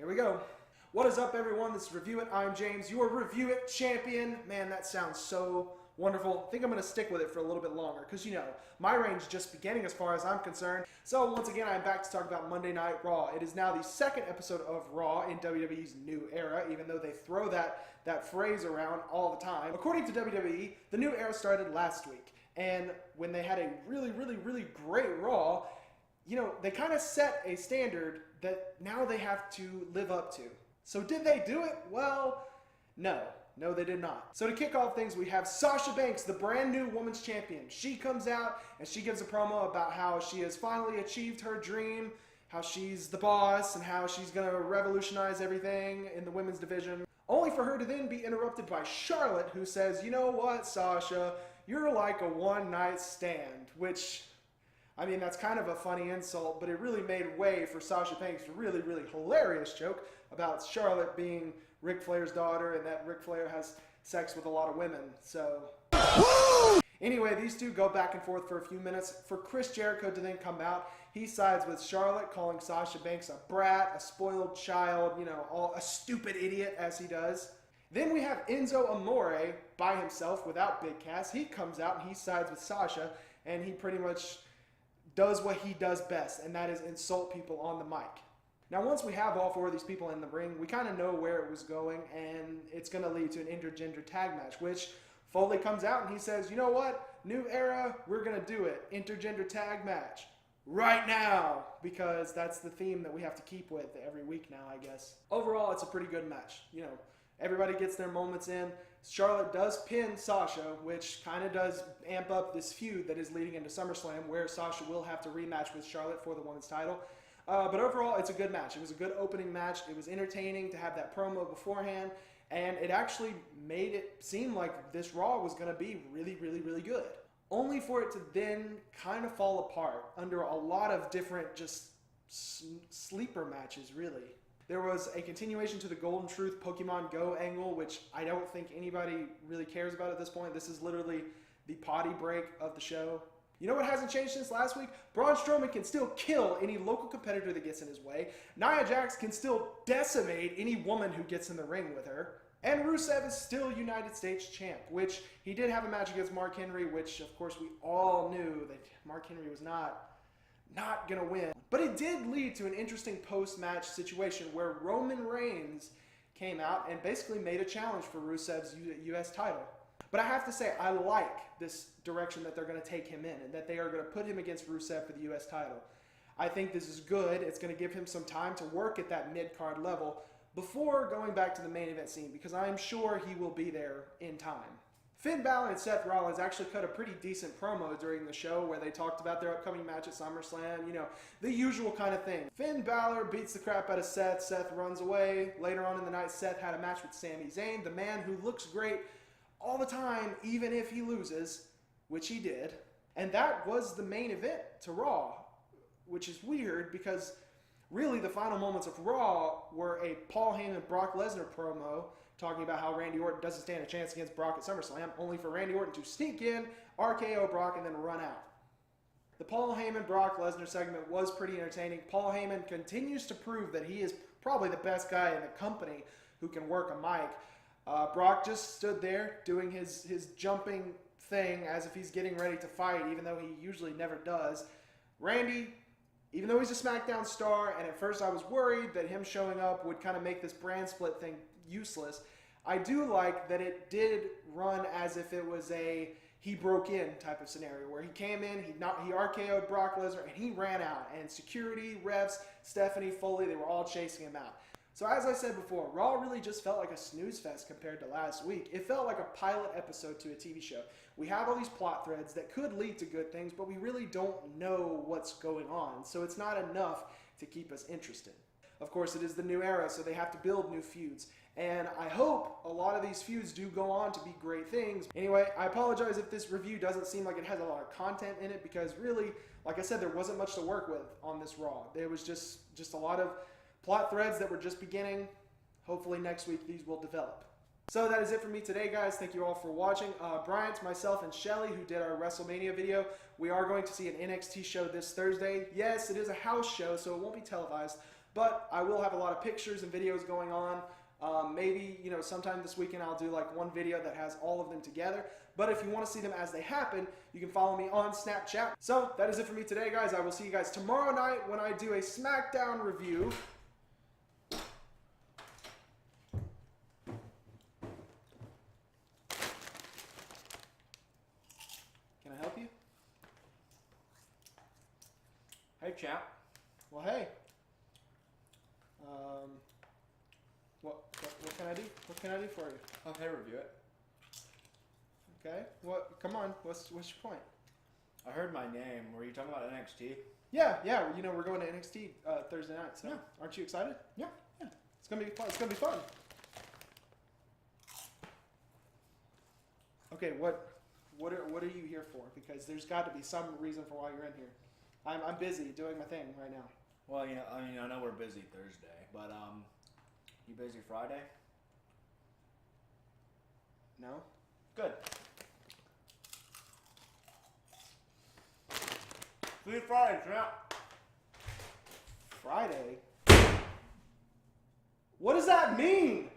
There we go. What is up, everyone? This is Review It. I'm James, your Review It champion. Man, that sounds so wonderful. I think I'm going to stick with it for a little bit longer because, you know, my reign is just beginning as far as I'm concerned. So, once again, I'm back to talk about Monday Night Raw. It is now the second episode of Raw in WWE's new era, even though they throw that phrase around all the time. According to WWE, the new era started last week. And when they had a really great Raw, you know, they kind of set a standard that now they have to live up to. So did they do it? Well, no. No, they did not. So to kick off things, we have Sasha Banks, the brand new women's champion. She comes out and she gives a promo about how she has finally achieved her dream, how she's the boss, and how she's going to revolutionize everything in the women's division. Only for her to then be interrupted by Charlotte, who says, you know what, Sasha, you're like a one-night stand, which, I mean, that's kind of a funny insult, but it really made way for Sasha Banks' really hilarious joke about Charlotte being Ric Flair's daughter and that Ric Flair has sex with a lot of women. So, anyway, these two go back and forth for a few minutes. For Chris Jericho to then come out, he sides with Charlotte, calling Sasha Banks a brat, a spoiled child, you know, a stupid idiot as he does. Then we have Enzo Amore by himself without Big Cass. He comes out and he sides with Sasha, and he pretty much does what he does best, and that is insult people on the mic. Now, once we have all four of these people in the ring, we kind of know where it was going, and it's going to lead to an intergender tag match, which Foley comes out and he says, you know what? New era, we're going to do it. Intergender tag match. Right now, because that's the theme that we have to keep with every week now, I guess. Overall, it's a pretty good match. You know, everybody gets their moments in. Charlotte does pin Sasha, which kind of does amp up this feud that is leading into SummerSlam, where Sasha will have to rematch with Charlotte for the women's title. But overall, it's a good match. It was a good opening match. It was entertaining to have that promo beforehand, and it actually made it seem like this Raw was going to be really good. Only for it to then kind of fall apart under a lot of different just sleeper matches, really. There was a continuation to the Golden Truth Pokemon Go angle, which I don't think anybody really cares about at this point. This is literally the potty break of the show. You know what hasn't changed since last week? Braun Strowman can still kill any local competitor that gets in his way. Nia Jax can still decimate any woman who gets in the ring with her. And Rusev is still United States champ, which he did have a match against Mark Henry, which of course we all knew that Mark Henry was not going to win. But it did lead to an interesting post-match situation where Roman Reigns came out and basically made a challenge for Rusev's U.S. title. But I have to say, I like this direction that they're going to take him in, and that they are going to put him against Rusev for the U.S. title. I think this is good. It's going to give him some time to work at that mid-card level before going back to the main event scene, because I'm sure he will be there in time. Finn Balor and Seth Rollins actually cut a pretty decent promo during the show where they talked about their upcoming match at SummerSlam, you know, the usual kind of thing. Finn Balor beats the crap out of Seth. Seth runs away. Later on in the night, Seth had a match with Sami Zayn, the man who looks great all the time, even if he loses, which he did. And that was the main event to Raw, which is weird because really the final moments of Raw were a Paul Heyman Brock Lesnar promo talking about how Randy Orton doesn't stand a chance against Brock at SummerSlam, only for Randy Orton to sneak in, RKO Brock, and then run out. The Paul Heyman Brock Lesnar segment was pretty entertaining. Paul Heyman continues to prove that he is probably the best guy in the company who can work a mic. Brock just stood there doing his jumping thing as if he's getting ready to fight, even though he usually never does. Randy, even though he's a SmackDown star, and at first I was worried that him showing up would kind of make this brand split thing useless, I do like that it did run as if it was a he broke in type of scenario, where he came in, he RKO'd Brock Lesnar, and he ran out. And security, refs, Stephanie, Foley, they were all chasing him out. So as I said before, Raw really just felt like a snooze fest compared to last week. It felt like a pilot episode to a TV show. We have all these plot threads that could lead to good things, but we really don't know what's going on. So it's not enough to keep us interested. Of course, it is the new era, so they have to build new feuds. And I hope a lot of these feuds do go on to be great things. Anyway, I apologize if this review doesn't seem like it has a lot of content in it, because really, like I said, there wasn't much to work with on this Raw. There was just a lot of plot threads that were just beginning. Hopefully next week these will develop. So that is it for me today, guys. Thank you all for watching. Bryant, myself, and Shelly, who did our WrestleMania video, we are going to see an NXT show this Thursday. Yes, it is a house show, so it won't be televised, but I will have a lot of pictures and videos going on. Maybe, you know, sometime this weekend I'll do like one video that has all of them together. But if you want to see them as they happen, you can follow me on Snapchat. So that is it for me today, guys. I will see you guys tomorrow night when I do a SmackDown review. Can I help you? Hey, chap. Well, hey. What can I do? What can I do for you? Okay, review it. Okay. What? Come on. What's your point? I heard my name. Were you talking about NXT? Yeah. You know, we're going to NXT Thursday night. So, Yeah. Aren't you excited? Yeah. It's gonna be fun. It's gonna be fun. Okay. What are you here for? Because there's got to be some reason for why you're in here. I'm busy doing my thing right now. Well, you know, I know we're busy Thursday, but you busy Friday? No. Good. See you Friday, chap. Friday? What does that mean?